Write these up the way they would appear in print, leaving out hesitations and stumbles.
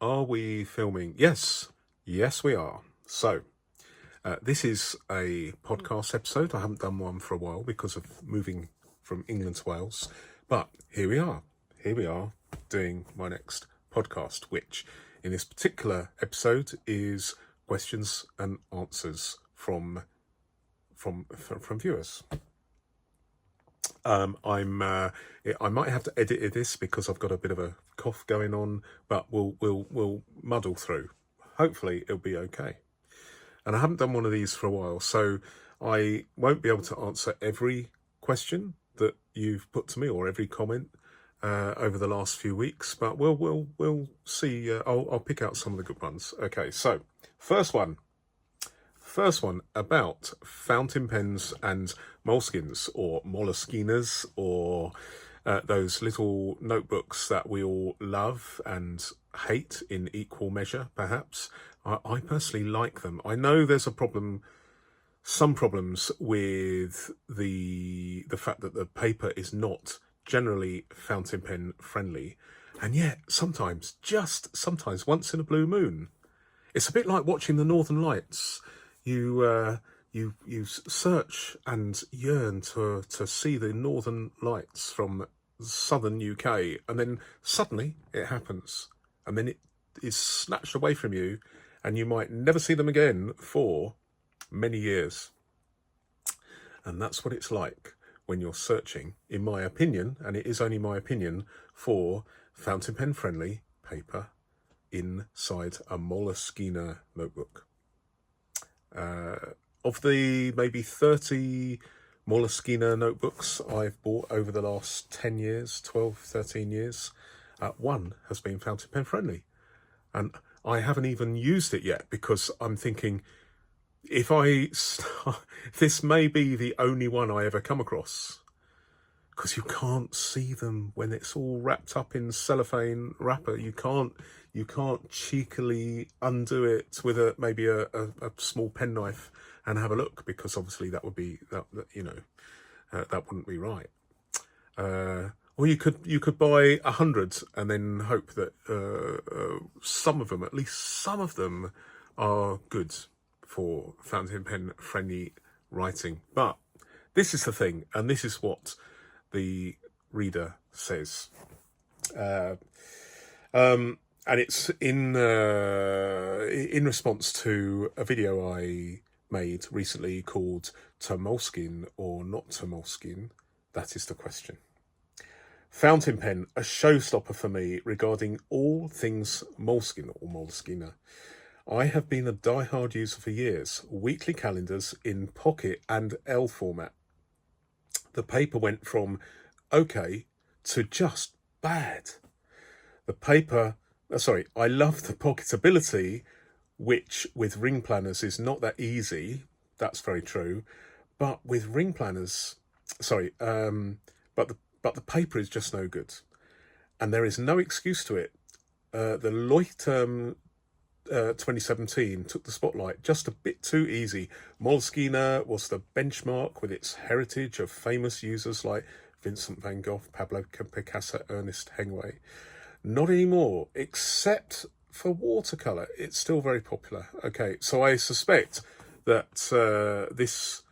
Are we filming? Yes, we are. So, this is a podcast episode. I haven't done one for a while because of moving from England to Wales. But here we are. Doing my next podcast, which in this particular episode is questions and answers from viewers. I might have to edit this because I've got a bit of a cough going on, but we'll muddle through. Hopefully it'll be okay. And I haven't done one of these for a while, so I won't be able to answer every question that you've put to me or every comment over the last few weeks, but we'll see. I'll pick out some of the good ones. Okay, so first one about fountain pens and moleskines or moleskines, or those little notebooks that we all love and hate in equal measure, perhaps. I personally like them. I know there's some problems with the fact that the paper is not generally fountain pen friendly, and yet sometimes, once in a blue moon, it's a bit like watching the Northern Lights. You search and yearn to see the Northern Lights from southern UK, and then suddenly it happens, and then it is snatched away from you, and you might never see them again for many years. And that's what it's like when you're searching, in my opinion, and it is only my opinion, for fountain pen friendly paper inside a Moleskine notebook. Of the maybe 30 Moleskine notebooks I've bought over the last 10 years, 12, 13 years, one has been fountain pen friendly. And I haven't even used it yet because I'm thinking, this may be the only one I ever come across, because you can't see them when it's all wrapped up in cellophane wrapper. You can't cheekily undo it with maybe a small penknife and have a look, because obviously that would be that wouldn't be right. Or you could buy 100 and then hope that some of them, at least some of them, are good for fountain pen friendly writing. But this is the thing, and this is what the reader says, and it's in response to a video I made recently called "To Moleskine or Not to Moleskine?" That is the question. Fountain pen, a showstopper for me regarding all things Moleskine or Moleskine. I have been a die-hard user for years. Weekly calendars in pocket and L format. The paper went from okay to just bad. I love the pocketability, which with ring planners is not that easy. That's very true. But with ring planners, but the paper is just no good. And there is no excuse to it. The Leuchtturm 2017 took the spotlight just a bit too easy. Moleskine was the benchmark with its heritage of famous users like Vincent van Gogh, Pablo Picasso, Ernest Hemingway. Not anymore, except for watercolour. It's still very popular. Okay, so I suspect that this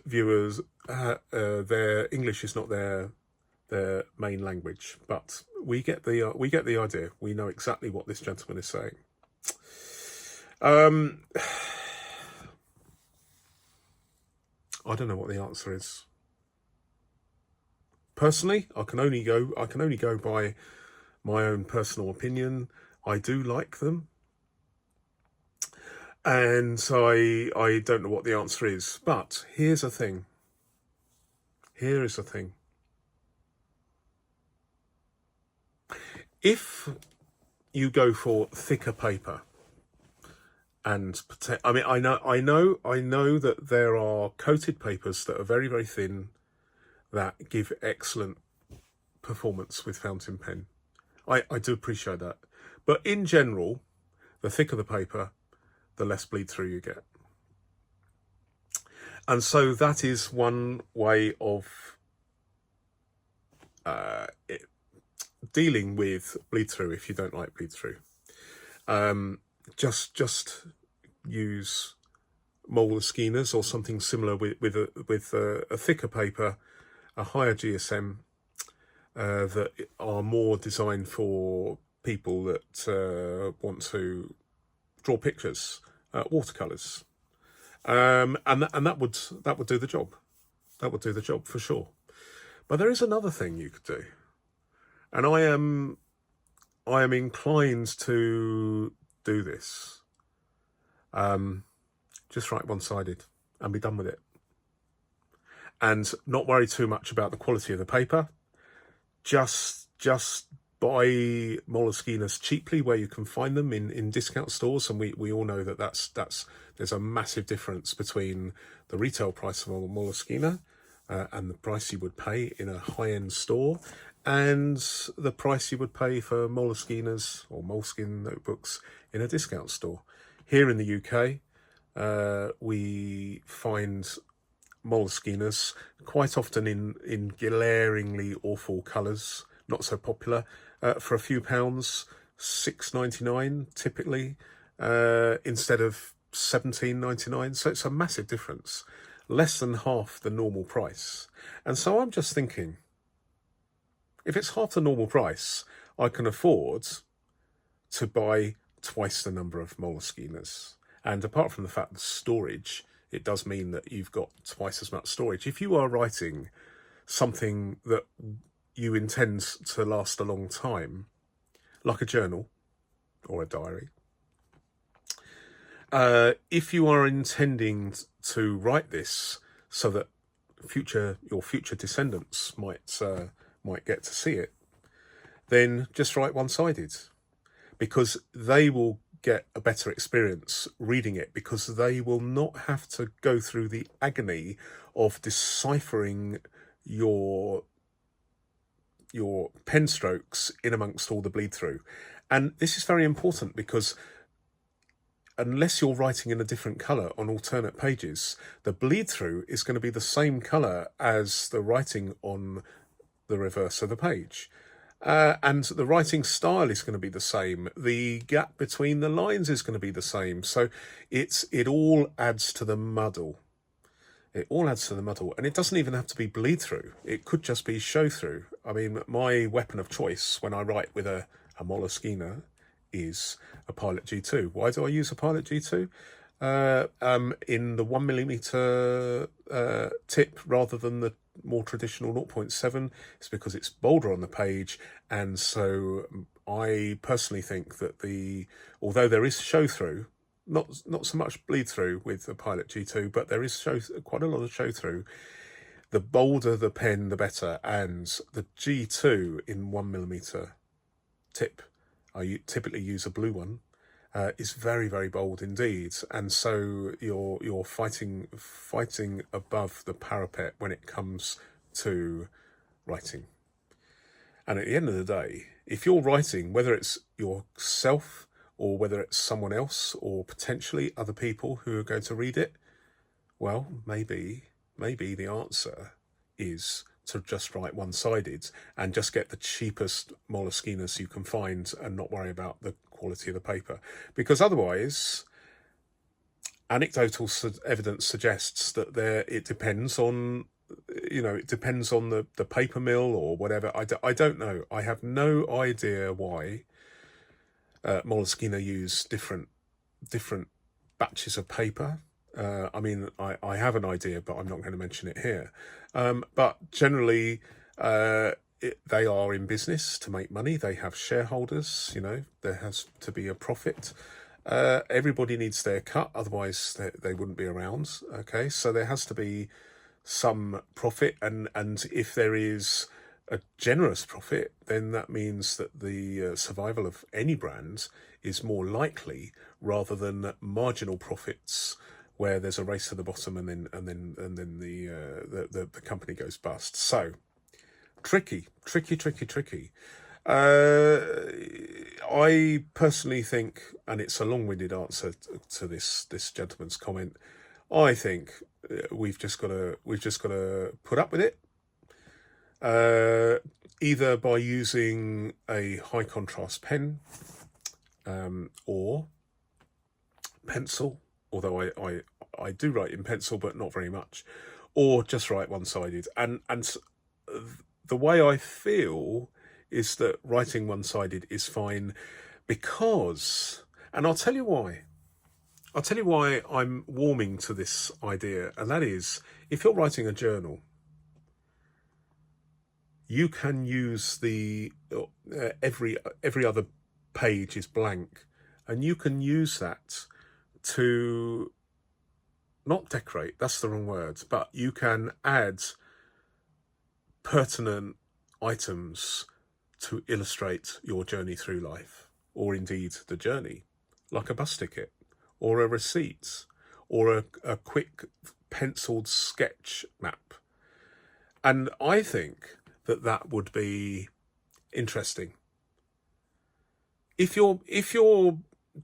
viewers, their English is not their main language, but we get the idea. We know exactly what this gentleman is saying. I don't know what the answer is. Personally, I can only go by my own personal opinion. I do like them, and I don't know what the answer is. But here's the thing. Here is the thing. If you go for thicker paper, and I know that there are coated papers that are very, very thin that give excellent performance with fountain pen. I do appreciate that. But in general, the thicker the paper, the less bleed through you get. And so that is one way of dealing with bleed through if you don't like bleed through. Just use Moleskines or something similar with a thicker paper, a higher GSM, that are more designed for people that want to draw pictures, watercolors, and that would do the job. That would do the job for sure. But there is another thing you could do, and I am inclined to do this. Just write one-sided and be done with it, and not worry too much about the quality of the paper. Just buy Moleskines cheaply where you can find them in discount stores, and we all know that there's a massive difference between the retail price of a Moleskine and the price you would pay in a high-end store, and the price you would pay for Moleskines or Moleskine notebooks in a discount store. Here in the UK, we find Moleskines quite often in glaringly awful colours, not so popular, for a few pounds, £6.99 typically, instead of £17.99. So it's a massive difference, less than half the normal price. And so I'm just thinking, if it's half the normal price, I can afford to buy twice the number of Moleskines. And apart from the fact that storage, it does mean that you've got twice as much storage. If you are writing something that you intend to last a long time, like a journal or a diary, if you are intending to write this so that your future descendants might get to see it, then just write one-sided, because they will get a better experience reading it, because they will not have to go through the agony of deciphering your pen strokes in amongst all the bleed through. And this is very important, because unless you're writing in a different colour on alternate pages, the bleed through is going to be the same colour as the writing on the reverse of the page. And the writing style is going to be the same. The gap between the lines is going to be the same. So it all adds to the muddle. It all adds to the muddle. And it doesn't even have to be bleed through. It could just be show through. I mean, my weapon of choice when I write with a Moleskine is a Pilot G2. Why do I use a Pilot G2? In the 1mm tip rather than the more traditional 0.7, it's because it's bolder on the page. And so I personally think that although there is show through, not so much bleed through with the Pilot G2, but there is quite a lot of show through. The bolder the pen, the better. And the G2 in 1mm tip, I typically use a blue one, is very, very bold indeed. And so you're fighting above the parapet when it comes to writing. And at the end of the day, if you're writing, whether it's yourself or whether it's someone else or potentially other people who are going to read it, well, maybe the answer is to just write one-sided and just get the cheapest Moleskines you can find and not worry about the quality of the paper. Because otherwise, anecdotal evidence suggests that it depends on the paper mill or whatever. I don't know. I have no idea why Moleskine use different batches of paper. I mean, I have an idea, but I'm not going to mention it here. But generally, they are in business to make money. They have shareholders. There has to be a profit. Everybody needs their cut, otherwise they wouldn't be around. Okay, so there has to be some profit, and if there is a generous profit, then that means that the survival of any brand is more likely, rather than marginal profits where there's a race to the bottom and then the company goes bust. So tricky. I personally think, and it's a long-winded answer to this gentleman's comment, I think we've just got to put up with it, either by using a high contrast pen, or pencil, although I do write in pencil, but not very much, or just write one-sided. And the way I feel is that writing one-sided is fine because, and I'll tell you why. I'll tell you why I'm warming to this idea, and that is, if you're writing a journal, you can use the every other page is blank, and you can use that to not decorate, that's the wrong word, but you can add pertinent items to illustrate your journey through life, or indeed the journey, like a bus ticket, or a receipt, or a quick penciled sketch map. And I think that would be interesting. If your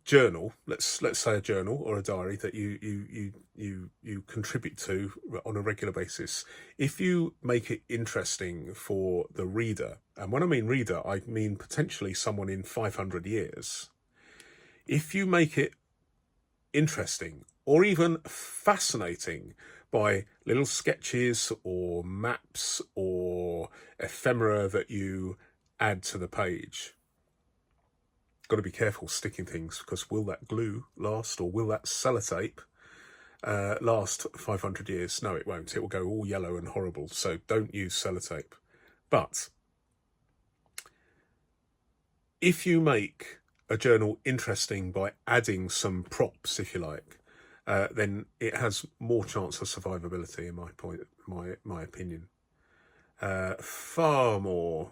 journal, let's say a journal or a diary that you contribute to on a regular basis, if you make it interesting for the reader, and when I mean reader, I mean potentially someone in 500 years, if you make it interesting or even fascinating by little sketches or maps or ephemera that you add to the page. Got to be careful sticking things, because will that glue last, or will that sellotape last 500 years? No, it won't. It will go all yellow and horrible, so don't use sellotape. But if you make a journal interesting by adding some props, if you like, then it has more chance of survivability, in my opinion. Far more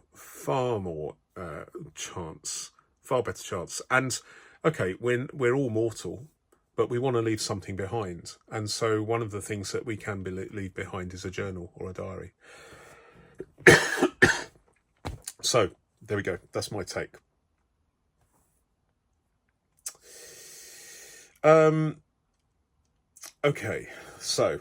chance, far better chance. And okay, we're all mortal, but we want to leave something behind. And so one of the things that we can leave behind is a journal or a diary. So there we go. That's my take. Okay, so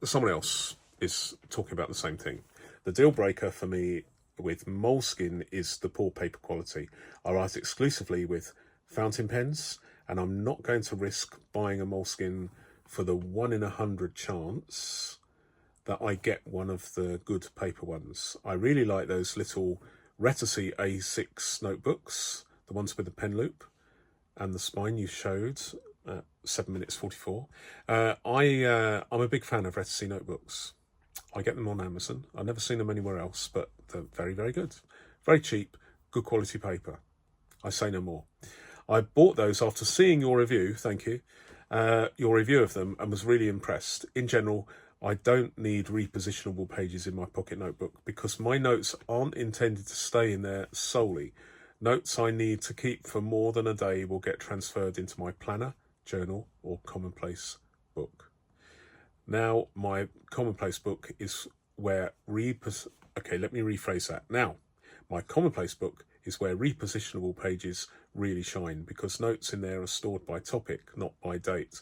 someone else is talking about the same thing. The deal breaker for me with Moleskine is the poor paper quality. I write exclusively with fountain pens, and I'm not going to risk buying a Moleskine for the 1 in 100 chance that I get one of the good paper ones. I really like those little Reticey A6 notebooks, the ones with the pen loop and the spine you showed at 7 minutes 44. I'm a big fan of Reticey notebooks. I get them on Amazon. I've never seen them anywhere else, but they're very, very good. Very cheap, good quality paper. I say no more. I bought those after seeing your review, thank you, your review of them, and was really impressed. In general, I don't need repositionable pages in my pocket notebook because my notes aren't intended to stay in there solely. Notes I need to keep for more than a day will get transferred into my planner, journal, or commonplace book. Now, my commonplace book is where okay, let me rephrase that. Now, my commonplace book is where repositionable pages really shine, because notes in there are stored by topic, not by date.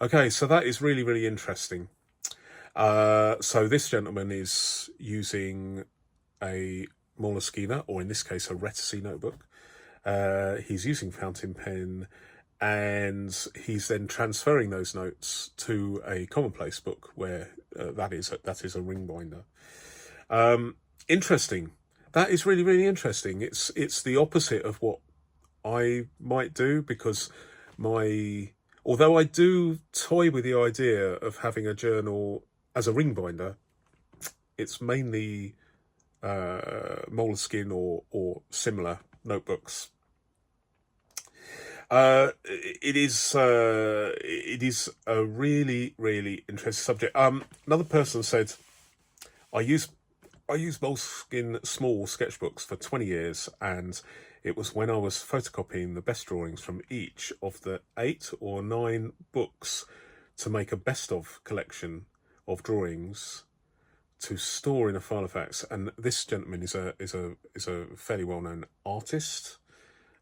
Okay, so that is really, really interesting. So this gentleman is using a Moleskine, or in this case, a Reticey notebook. He's using fountain pen, and he's then transferring those notes to a commonplace book where that is a ring binder. Interesting. That is really, really interesting. It's the opposite of what I might do, because although I do toy with the idea of having a journal as a ring binder, it's mainly Moleskine or similar notebooks. It is a really, really interesting subject. Another person said, I use Moleskine small sketchbooks for 20 years, and it was when I was photocopying the best drawings from each of the 8 or 9 books to make a best of collection of drawings to store in a filofax. And this gentleman is a fairly well-known artist,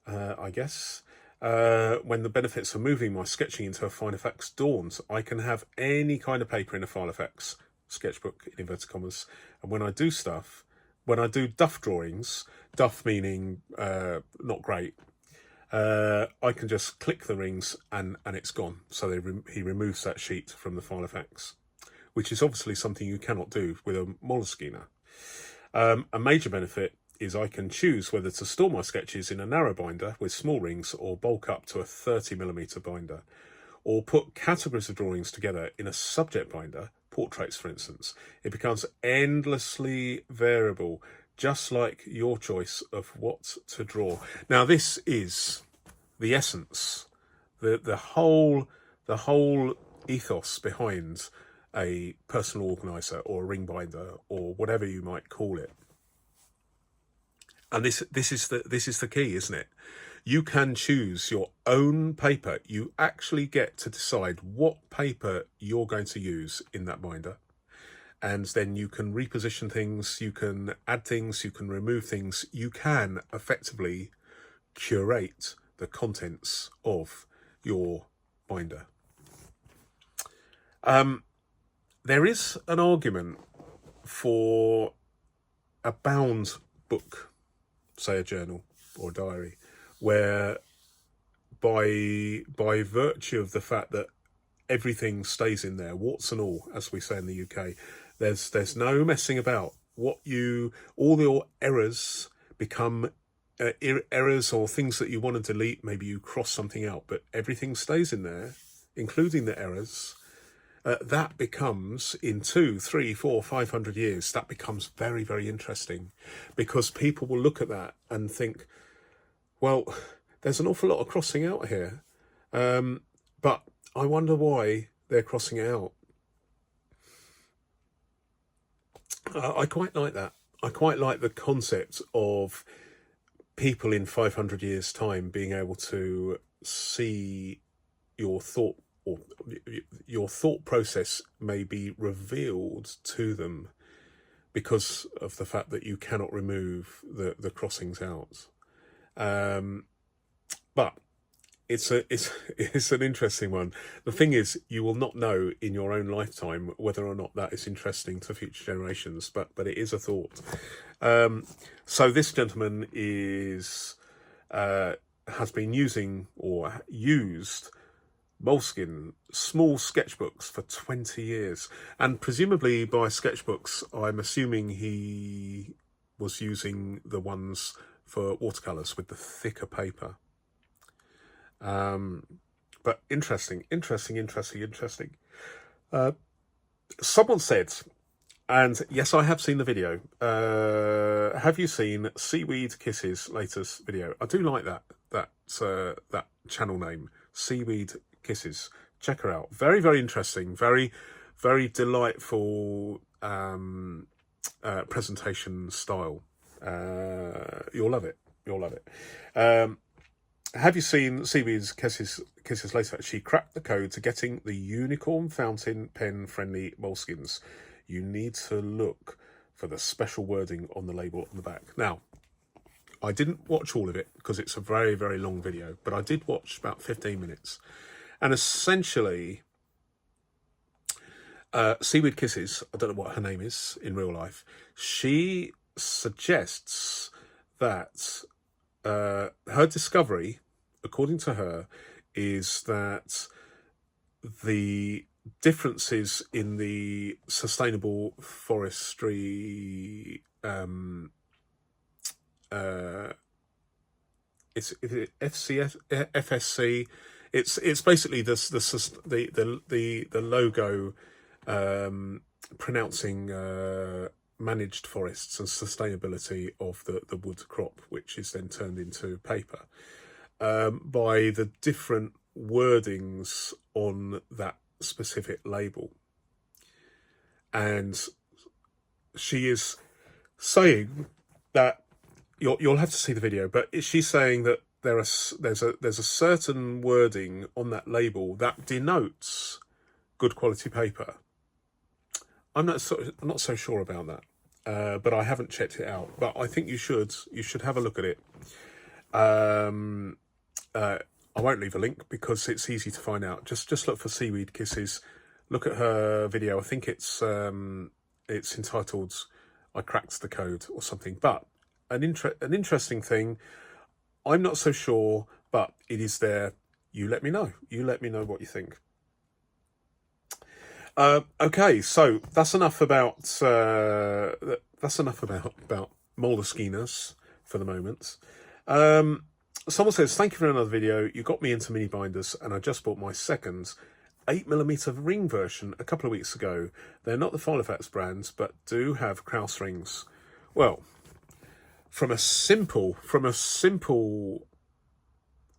I guess. When the benefits of moving my sketching into a filofax dawns, I can have any kind of paper in a filofax sketchbook, in inverted commas, and when I do stuff, when I do duff drawings, duff meaning not great, I can just click the rings and it's gone. So he removes that sheet from the filofax, which is obviously something you cannot do with a Moleskine. A major benefit is I can choose whether to store my sketches in a narrow binder with small rings or bulk up to a 30mm binder, or put categories of drawings together in a subject binder, portraits for instance. It becomes endlessly variable, just like your choice of what to draw. Now this is the essence, the whole ethos behind a personal organizer or a ring binder or whatever you might call it. And this is the key, isn't it? You can choose your own paper. You actually get to decide what paper you're going to use in that binder. And then you can reposition things, you can add things, you can remove things. You can effectively curate the contents of your binder. There is an argument for a bound book, say a journal or a diary, where by virtue of the fact that everything stays in there, warts and all, as we say in the UK, there's no messing about. All your errors become errors or things that you want to delete. Maybe you cross something out, but everything stays in there, including the errors. That becomes, in 200, 300, 400, 500 years, that becomes very, very interesting, because people will look at that and think, well, there's an awful lot of crossing out here, but I wonder why they're crossing it out. I quite like that. I quite like the concept of people in 500 years' time being able to see your thought, or your thought process may be revealed to them because of the fact that you cannot remove the crossings out. But it's an interesting one. The thing is, you will not know in your own lifetime whether or not that is interesting to future generations, but it is a thought. So this gentleman has been using or used Moleskine small sketchbooks for 20 years. And presumably by sketchbooks, I'm assuming he was using the ones for watercolours with the thicker paper. But interesting. Someone said, and yes, I have seen the video. Have you seen Seaweed Kisses' latest video? I do like that channel name, Seaweed Kisses. Check her out. Very, very interesting. Very, very delightful presentation style. You'll love it. Have you seen Seaweed's Kisses later? She cracked the code to getting the unicorn fountain pen friendly Moleskines. You need to look for the special wording on the label on the back. Now, I didn't watch all of it because it's a very, very long video, but I did watch about 15 minutes. And essentially, Seaweed Kisses, I don't know what her name is in real life, she suggests that her discovery, according to her, is that the differences in the sustainable forestry it's FSC. It's basically the logo pronouncing managed forests and sustainability of the wood crop, which is then turned into paper, by the different wordings on that specific label. And she is saying that you'll have to see the video, but she's saying that there's a certain wording on that label that denotes good quality paper. I'm not so sure about that, but I haven't checked it out. But I think you should have a look at it. I won't leave a link because it's easy to find out. Just look for Seaweed Kisses. Look at her video. I think it's entitled I cracked the code or something. But an interesting thing, I'm not so sure, but it is there. You let me know. You let me know what you think. Okay, so that's enough about Moleskines for the moment. Someone says, thank you for another video. You got me into mini binders, and I just bought my second 8mm ring version a couple of weeks ago. They're not the filofaxes brands, but do have Krauss rings. Well, from a simple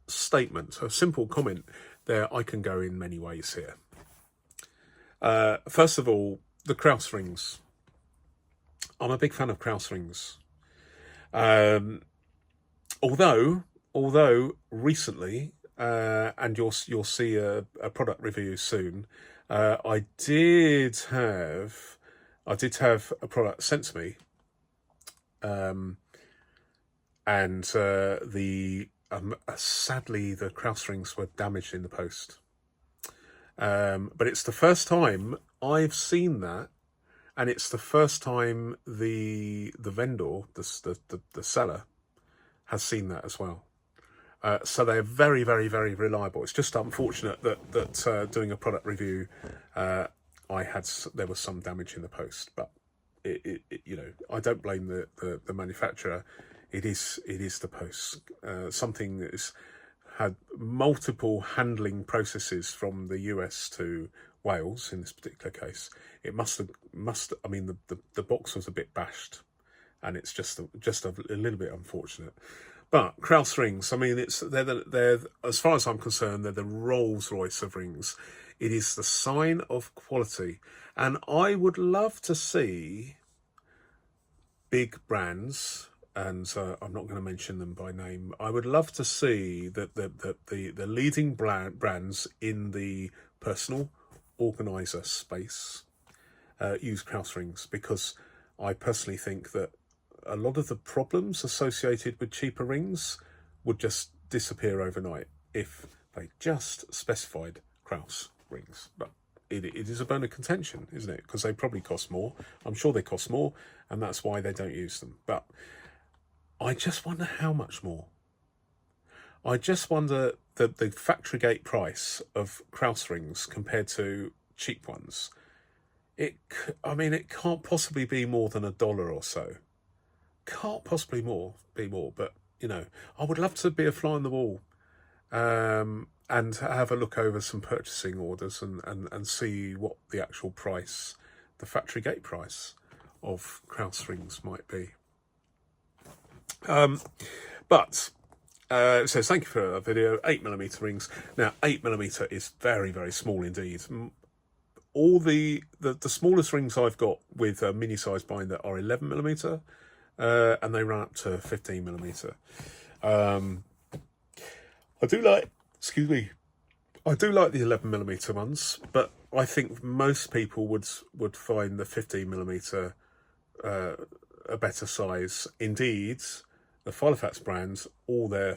statement, a simple comment there, I can go in many ways here. First of all, the Krauss rings. I'm a big fan of Krauss rings. Although recently, and you'll see a product review soon, I did have a product sent to me, and sadly the Krauss rings were damaged in the post. But it's the first time I've seen that, and it's the first time the vendor, the seller, has seen that as well. So they're very, very, very reliable. It's just unfortunate that doing a product review, there was some damage in the post, but I don't blame the manufacturer. It is the post. Something that is had multiple handling processes from the US to Wales in this particular case. It must. I mean, the box was a bit bashed, and it's just a little bit unfortunate. But Krauss rings, I mean, they're as far as I'm concerned, they're the Rolls Royce of rings. It is the sign of quality, and I would love to see big brands, and I'm not going to mention them by name. I would love to see that the leading brands in the personal organizer space use Krauss rings, because I personally think that a lot of the problems associated with cheaper rings would just disappear overnight if they just specified Krauss rings. But it is a bone of contention, isn't it? Because they probably cost more. I'm sure they cost more, and that's why they don't use them. But I just wonder how much more. I just wonder the factory gate price of Krauss rings compared to cheap ones. It can't possibly be more than $1 or so. Can't possibly be more, but I would love to be a fly on the wall, and have a look over some purchasing orders and see what the actual price, the factory gate price of Krauss rings might be. But it says, thank you for a video. 8mm rings. Now 8mm is very, very small indeed. All the smallest rings I've got with a mini size binder are 11mm. And they run up to 15mm. I do like the 11mm ones, but I think most people would find the 15mm a better size. Indeed, the filofaxes brands, all their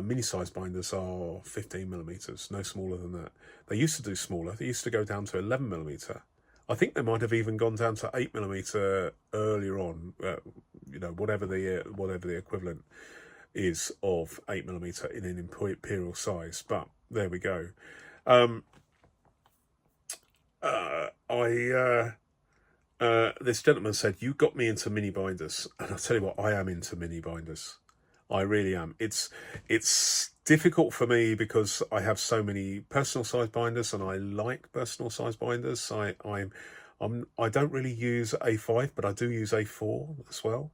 mini size binders are 15mm, no smaller than that. They used to do smaller. They used to go down to 11mm. I think they might have even gone down to 8mm earlier on. Whatever the equivalent is of 8mm in an imperial size. But there we go. This gentleman said, you got me into mini binders, and I'll tell you what, I am into mini binders. I really am. It's difficult for me because I have so many personal size binders, and I like personal size binders. I don't really use A5, but I do use A4 as well.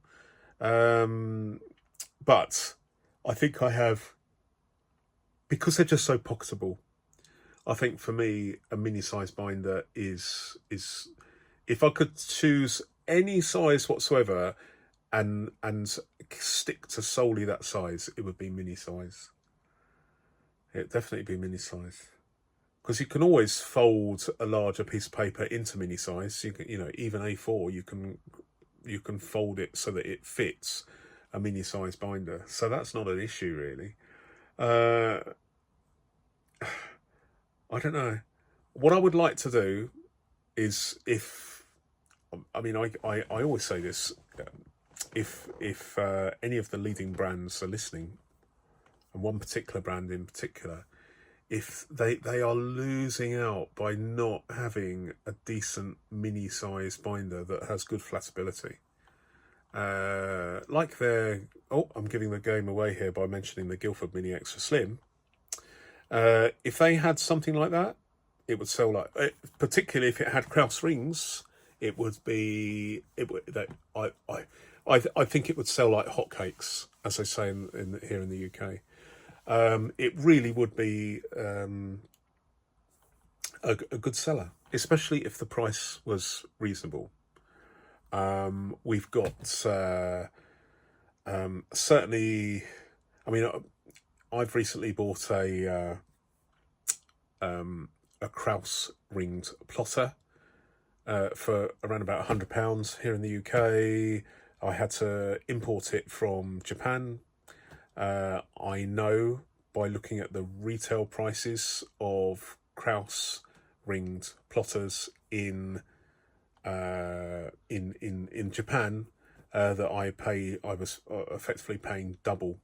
But I think I have, because they're just so pocketable. I think for me, a mini size binder is if I could choose any size whatsoever and stick to solely that size, it would be mini size. It'd definitely be mini size, because you can always fold a larger piece of paper into mini size. You can, even A4, you can fold it so that it fits a mini size binder. So that's not an issue really. I don't know. What I would like to do is, if I mean, I always say this: if any of the leading brands are listening, and one particular brand in particular, if they are losing out by not having a decent mini size binder that has good flatability. Like I'm giving the game away here by mentioning the Guildford Mini Extra Slim. If they had something like that, it would sell like, particularly if it had Krauss rings, it would be, I think it would sell like hotcakes, as they say here in the UK. It really would be a good seller, especially if the price was reasonable. We've got certainly, I mean, I've recently bought a Krauss ringed plotter for around about £100 here in the UK. I had to import it from Japan. I know by looking at the retail prices of Krauss ringed plotters in Japan that I was effectively paying double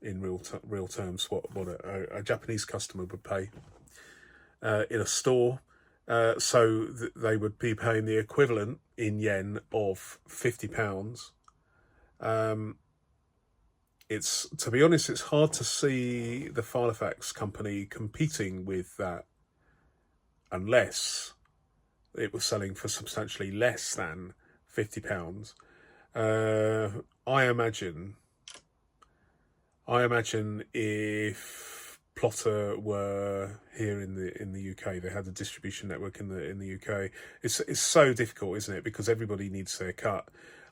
in real terms what a Japanese customer would pay in a store. So they would be paying the equivalent in yen of £50. It's, to be honest, it's hard to see the filofax company competing with that unless it was selling for substantially less than £50. I imagine if Plotter were here in the UK, they had a distribution network in the UK. It's so difficult, isn't it? Because everybody needs their cut.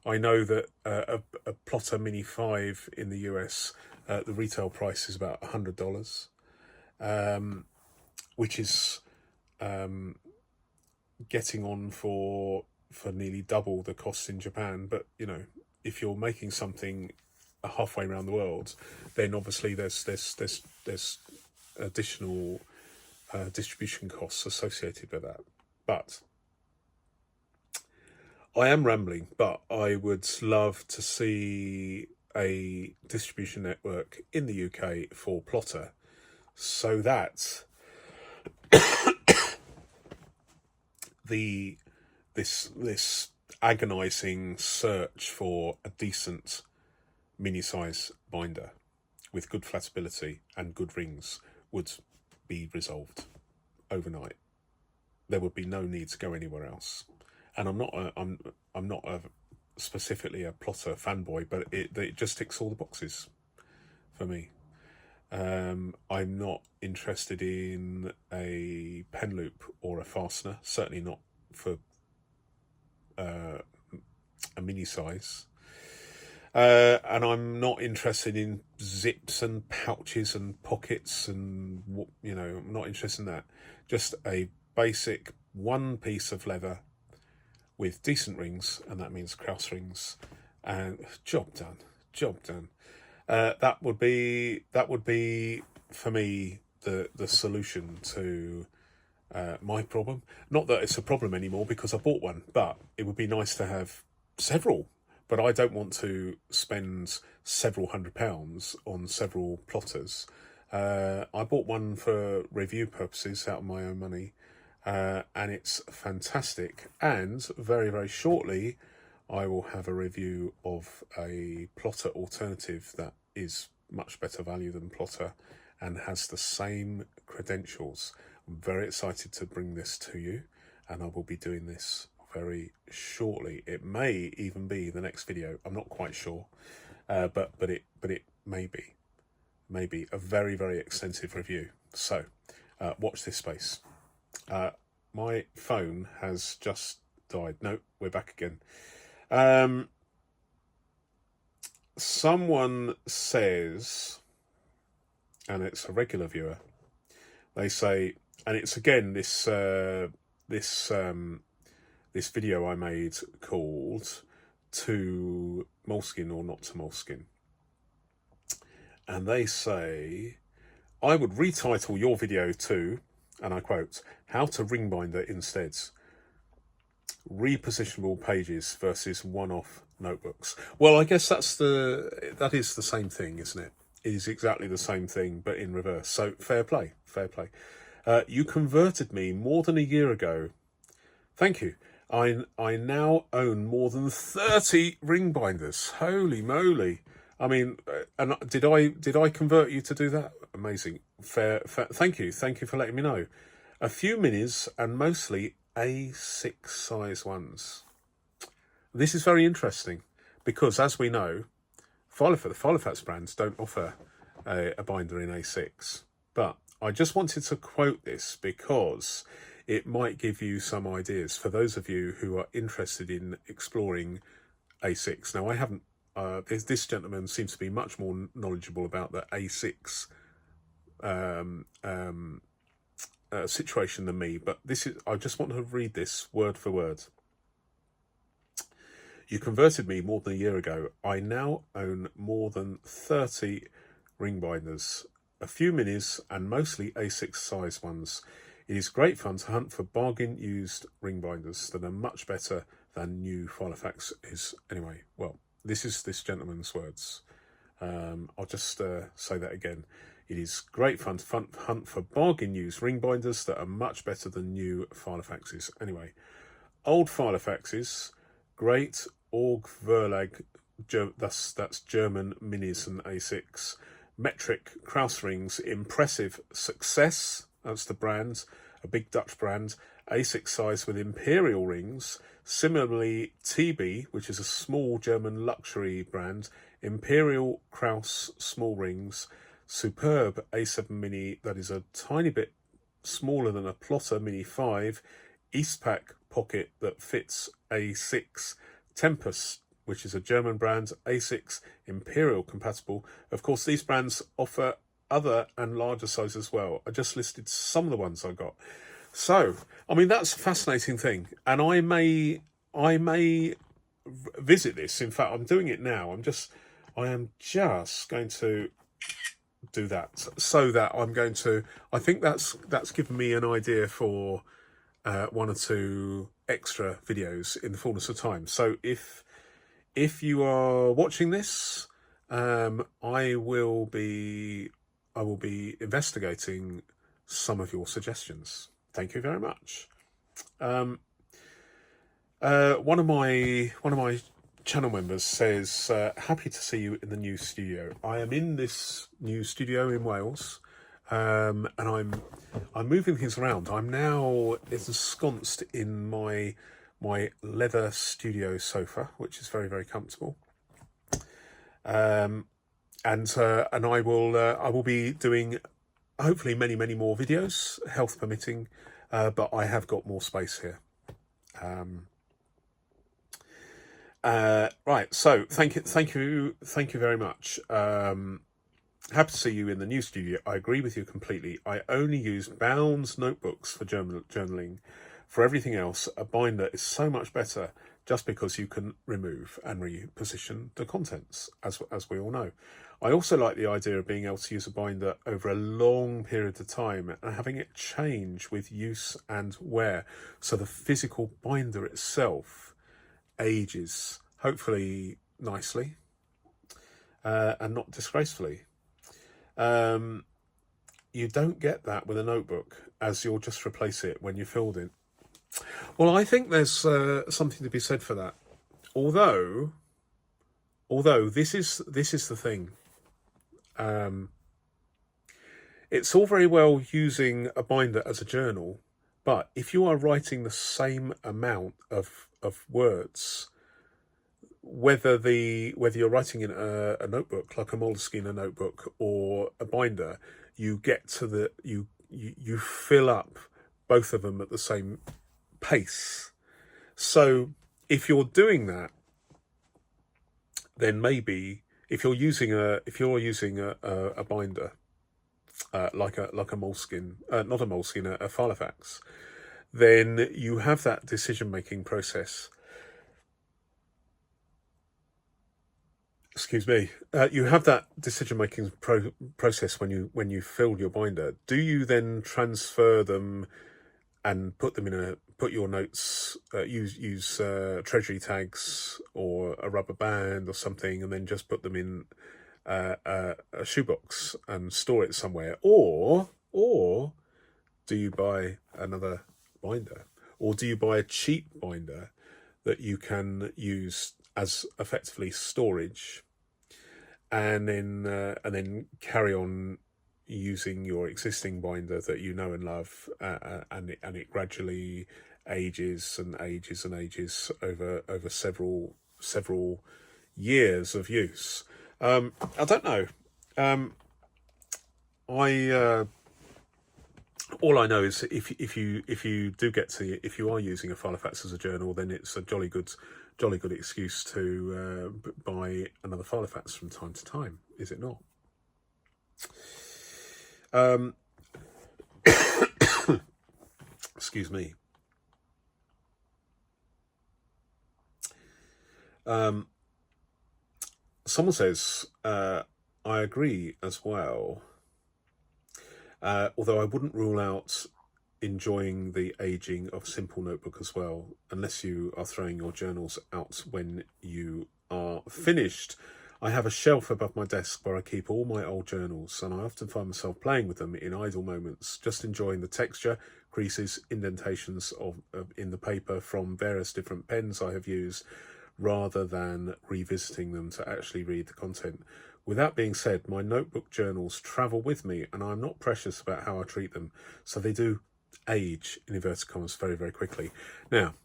I know that a Plotter Mini 5 in the US, the retail price is about $100, which is getting on for nearly double the cost in Japan. But you know, if you're making something halfway around the world, then obviously there's additional distribution costs associated with that. But I am rambling, but I would love to see a distribution network in the UK for Plotter, so that this agonizing search for a decent mini size binder with good flatability and good rings would be resolved overnight. There would be no need to go anywhere else. And I'm not specifically a Plotter fanboy, but it just ticks all the boxes for me. I'm not interested in a pen loop or a fastener, certainly not for a mini size. And I'm not interested in zips and pouches and pockets and, you know, I'm not interested in that. Just a basic one piece of leather with decent rings, and that means Krauss rings, and job done. That would be for me the solution to my problem. Not that it's a problem anymore because I bought one, but it would be nice to have several. But I don't want to spend several £100 on several plotters. I bought one for review purposes out of my own money, and it's fantastic. And very, very shortly, I will have a review of a plotter alternative that is much better value than Plotter and has the same credentials. I'm very excited to bring this to you, and I will be doing this very shortly. It may even be the next video. I'm not quite sure, but it may be a very, very extensive review. So watch this space. My phone has just died. No, we're back again. Someone says, and it's a regular viewer, they say, and it's again this video I made called "To Moleskin or Not to Moleskin," and they say, I would retitle your video to, and I quote, "How to ring binder instead." repositionable pages versus one-off notebooks. Well, I guess that is the same thing, isn't it? It is exactly the same thing, but in reverse. So fair play, fair play. You converted me more than a year ago. Thank you. I now own more than 30 ring binders. Holy moly! I mean, and did I convert you to do that? Amazing. Fair. Thank you for letting me know. A few minis and mostly A6 size ones. This is very interesting because, as we know, the Filofax brands don't offer a binder in A6. But I just wanted to quote this because it might give you some ideas for those of you who are interested in exploring A6. Now, I haven't. This gentleman seems to be much more knowledgeable about the A6 situation than me, but I just want to read this word for word. You converted me more than a year ago. I now own more than 30 ring binders, a few minis and mostly A6 size ones. It is great fun to hunt for bargain used ring binders that are much better than new filofaxes. Anyway, well, this is this gentleman's words. I'll just say that again. It is great fun to hunt for bargain used ring binders that are much better than new filofaxes. Anyway, old filofaxes, great Org Verlag, that's German minis and A6, metric Kraus rings, impressive success, that's the brand, a big Dutch brand, A6 size with imperial rings. Similarly, TB, which is a small German luxury brand, imperial Kraus small rings, superb A7 mini that is a tiny bit smaller than a Plotter Mini 5, Eastpak pocket that fits A6, Tempest, which is a German brand, A6 imperial compatible. Of course, these brands offer other and larger sizes as well. I just listed some of the ones I got. So, I mean, that's a fascinating thing. And I may visit this. In fact, I'm doing it now. I am just going to do that so that I think that's given me an idea for one or two extra videos in the fullness of time. So if you are watching this, I will be investigating some of your suggestions. Thank you very much. One of my channel members says, happy to see you in the new studio. I am in this new studio in Wales, and I'm moving things around. I'm now ensconced in my leather studio sofa, which is very, very comfortable. And I will be doing hopefully many more videos, health permitting, but I have got more space here. Right, so thank you very much. Happy to see you in the new studio. I agree with you completely. I only use bound notebooks for journaling. For everything else, a binder is so much better, just because you can remove and reposition the contents, as we all know. I also like the idea of being able to use a binder over a long period of time and having it change with use and wear, so the physical binder itself ages, hopefully nicely, and not disgracefully. You don't get that with a notebook, as you'll just replace it when you filled it. Well, I think there's something to be said for that. Although this is the thing. It's all very well using a binder as a journal, but if you are writing the same amount of words, whether you're writing in a notebook like a Moleskine notebook or a binder, you get to you fill up both of them at the same pace. So if you're doing that, then maybe if you're using a binder like a Moleskine, not a Moleskine, a Filofax, then you have that decision-making process. Excuse me. You have that decision-making process when you fill your binder. Do you then transfer them and put them in a put your notes, use treasury tags or a rubber band or something, and then just put them in a shoebox and store it somewhere? Or do you buy another binder? Or do you buy a cheap binder that you can use as effectively storage, and then carry on using your existing binder that you know and love, and it gradually ages and ages and ages over several years of use? I don't know. All I know is if you do get to, if you are using a filofax as a journal, then it's a jolly good excuse to buy another filofax from time to time, is it not? Excuse me. Someone says, I agree as well. Although I wouldn't rule out enjoying the aging of simple notebook as well, unless you are throwing your journals out when you are finished. I have a shelf above my desk where I keep all my old journals, and I often find myself playing with them in idle moments, just enjoying the texture, creases, indentations in the paper from various different pens I have used, rather than revisiting them to actually read the content. With that being said, my notebook journals travel with me, and I'm not precious about how I treat them, so they do age, in inverted commas, very, very quickly. Now,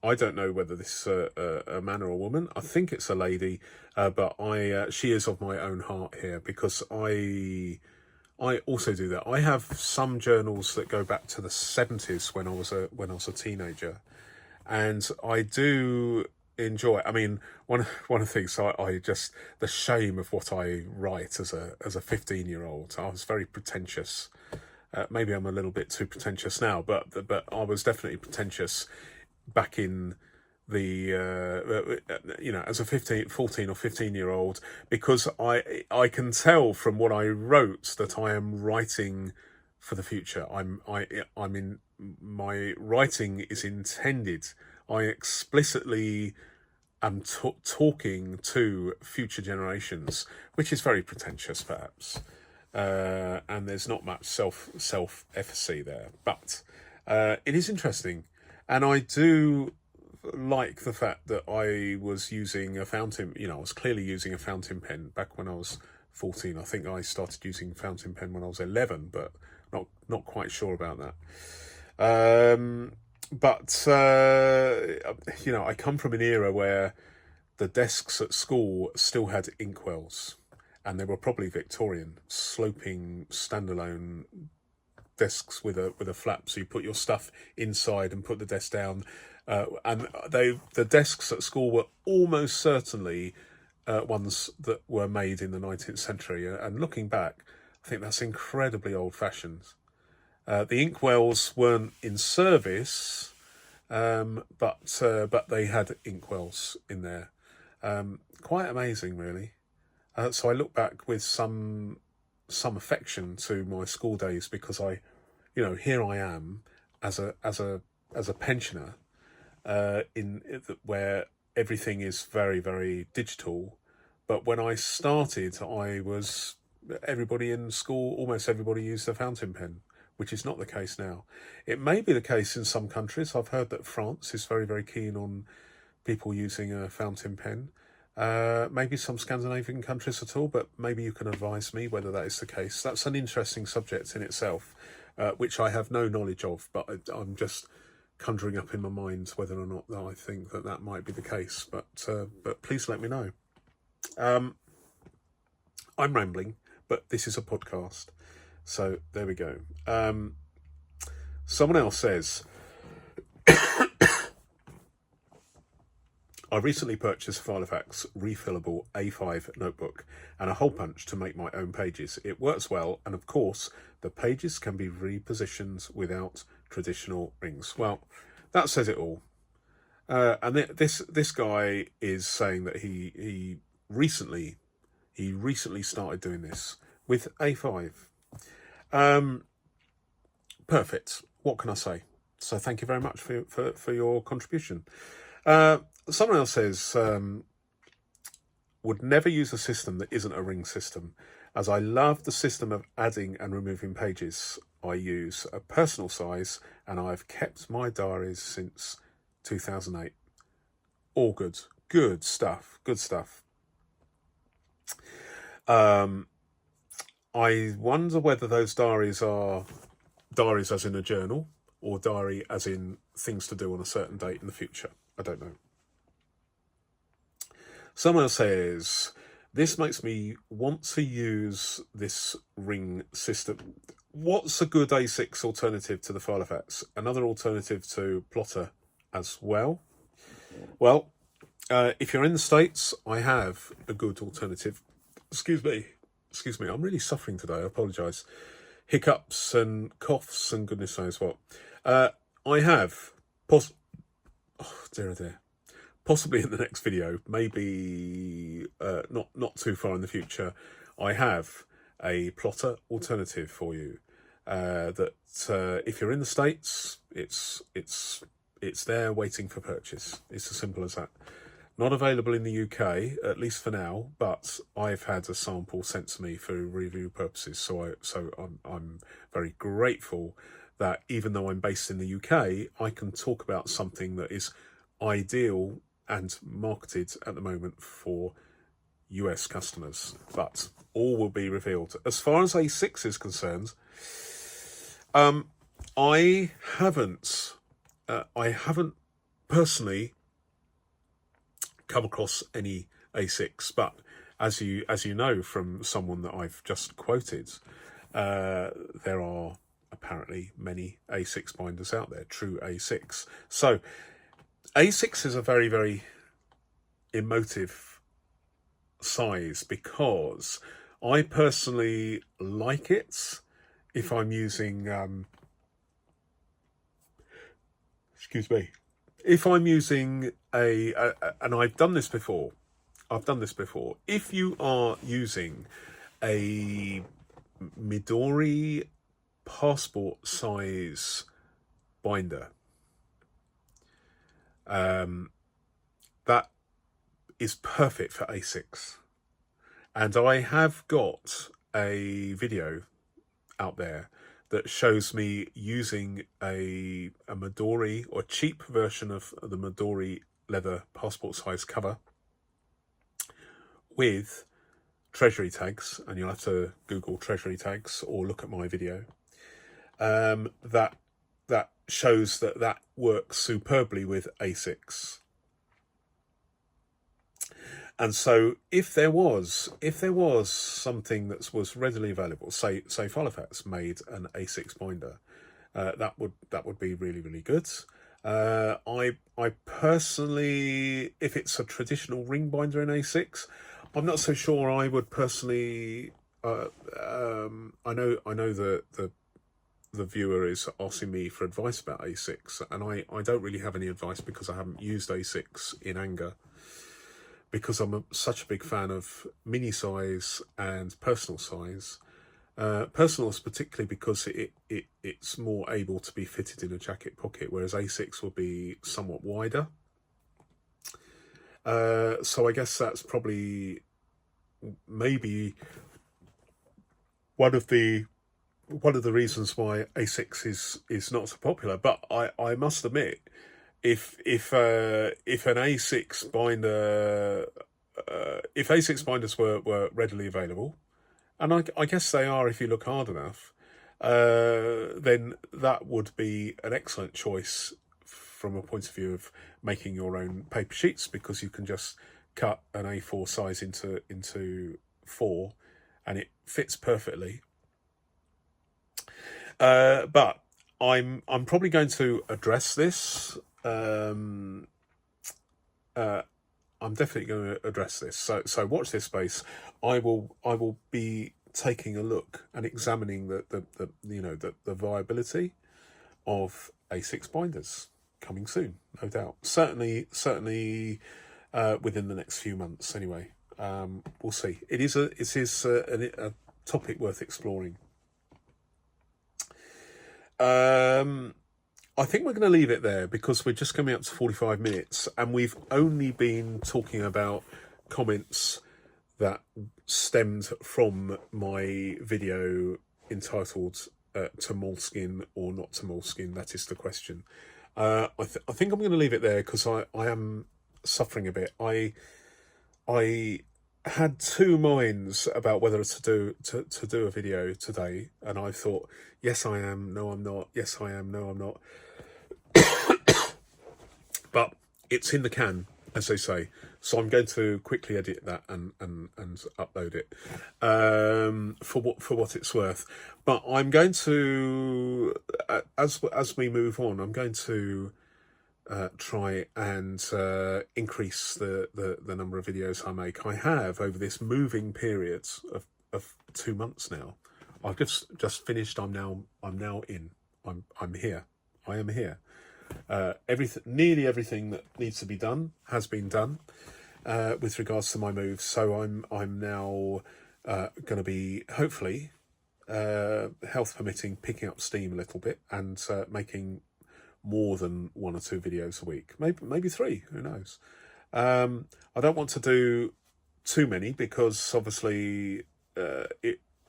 I don't know whether this is a man or a woman. I think it's a lady, but she is of my own heart here, because I also do that. I have some journals that go back to the 70s when I was a teenager, and I do enjoy. I mean, one of the things I just, the shame of what I write as a 15-year-old. I was very pretentious. Maybe I'm a little bit too pretentious now, but I was definitely pretentious back in the as a 14 or 15-year-old, because I can tell from what I wrote that I am writing for the future. My writing is intended. I explicitly am talking to future generations, which is very pretentious, perhaps, and there's not much self-efficacy there. But it is interesting, and I do like the fact that I was using a fountain. I was clearly using a fountain pen back when I was 14. I think I started using fountain pen when I was 11, but not quite sure about that. But I come from an era where the desks at school still had inkwells, and they were probably Victorian, sloping standalone desks with a flap, so you put your stuff inside and put the desk down. And the desks at school were almost certainly ones that were made in the 19th century. And looking back, I think that's incredibly old-fashioned. The inkwells weren't in service, but they had inkwells in there. Quite amazing, really. So I look back with some affection to my school days, because here I am as a pensioner, where everything is very, very digital. But when I started, almost everybody in school used a fountain pen, which is not the case now. It may be the case in some countries. I've heard that France is very, very keen on people using a fountain pen. Maybe some Scandinavian countries at all, but maybe you can advise me whether that is the case. That's an interesting subject in itself, which I have no knowledge of, but I'm just conjuring up in my mind whether or not I think that might be the case. But please let me know. I'm rambling, but this is a podcast. So there we go. Someone else says, I recently purchased a filofax refillable A5 notebook and a hole punch to make my own pages. It works well, and of course, the pages can be repositioned without traditional rings. Well, that says it all. And this guy is saying that he recently started doing this with A5. Perfect. what can I say? So thank you very much for your contribution. Someone else says, would never use a system that isn't a ring system, as I love the system of adding and removing pages. I use a personal size and I've kept my diaries since 2008. All good. Good stuff. Good stuff. I wonder whether those diaries are diaries as in a journal or diary as in things to do on a certain date in the future. I don't know. Someone says, this makes me want to use this ring system. What's a good A6 alternative to the filofax? Another alternative to Plotter as well? Well, if you're in the States, I have a good alternative. Excuse me, I'm really suffering today, I apologise. Hiccups and coughs and goodness knows what. I have, possibly in the next video, maybe not too far in the future, I have a Plotter alternative for you. That if you're in the States, it's there waiting for purchase. It's as simple as that. Not available in the UK, at least for now, but I've had a sample sent to me for review purposes. So I'm very grateful that even though I'm based in the UK, I can talk about something that is ideal and marketed at the moment for US customers. But all will be revealed. As far as A6 is concerned, I haven't personally come across any A6, but as you know from someone that I've just quoted, there are apparently many A6 binders out there, true A6. So A6 is a very, very emotive size because I personally like it if I'm using if I'm using and I've done this before. If you are using a Midori passport size binder, that is perfect for A6. And I have got a video out there that shows me using a Midori, or cheap version of the Midori leather passport size cover with treasury tags, and you'll have to Google treasury tags or look at my video. That shows that works superbly with A6. And so if there was something that was readily available, say Filofax made an A6 binder, that would be really, really good. I personally, if it's a traditional ring binder in A6, I'm not so sure I would personally. I know the viewer is asking me for advice about A6, and I don't really have any advice because I haven't used A6 in anger, because I'm such a big fan of mini size and personal size. Personal is particularly because it's more able to be fitted in a jacket pocket, whereas A6 will be somewhat wider. So I guess that's probably maybe one of the reasons why A6 is not so popular. But I must admit, if an A6 binder, if A6 binders were readily available, and I guess they are if you look hard enough, then that would be an excellent choice from a point of view of making your own paper sheets, because you can just cut an A4 size into 4 and it fits perfectly. But I'm probably going to address this. I'm definitely going to address this. So watch this space. I will be taking a look and examining the viability of A6 binders coming soon, no doubt. Certainly within the next few months. Anyway, we'll see. It is a topic worth exploring. I think we're going to leave it there because we're just coming up to 45 minutes and we've only been talking about comments that stemmed from my video entitled to moleskin or not to moleskin, that is the question. I think I'm going to leave it there because I am suffering a bit. I had two minds about whether to do a video today, and I thought, yes I am, no I'm not, yes I am, no I'm not. But it's in the can, as they say. So I'm going to quickly edit that and upload it for what it's worth. But I'm going to, as we move on, I'm going to try and increase the number of videos I make. I have over this moving period of 2 months now. I've just finished. I'm now in. I'm here. I am here. Nearly everything that needs to be done has been done with regards to my move. So I'm now going to be, hopefully, health permitting, picking up steam a little bit and making more than 1 or 2 videos a week, maybe 3. Who knows? I don't want to do too many because obviously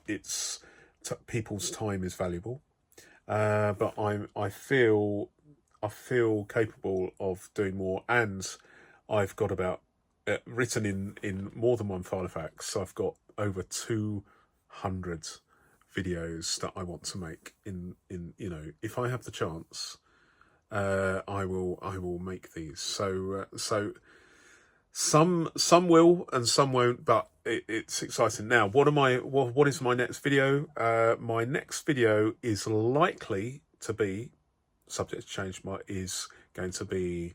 it's people's time is valuable. But I feel capable of doing more, and I've got about written in more than one filofax. So I've got over 200 videos that I want to make. In if I have the chance, I will make these. So some will and some won't, but it's exciting. Now, what is my next video? My next video is likely to be, subject to change, is going to be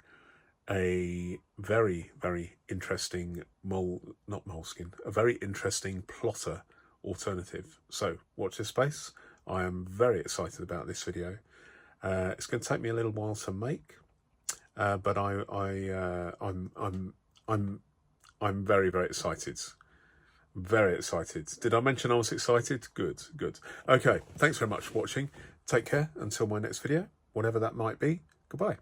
a very, very interesting a very interesting plotter alternative. So watch this space. I am very excited about this video. It's going to take me a little while to make, but I'm very, very excited. Very excited. Did I mention I was excited? Good. Okay, thanks very much for watching. Take care until my next video, whatever that might be. Goodbye.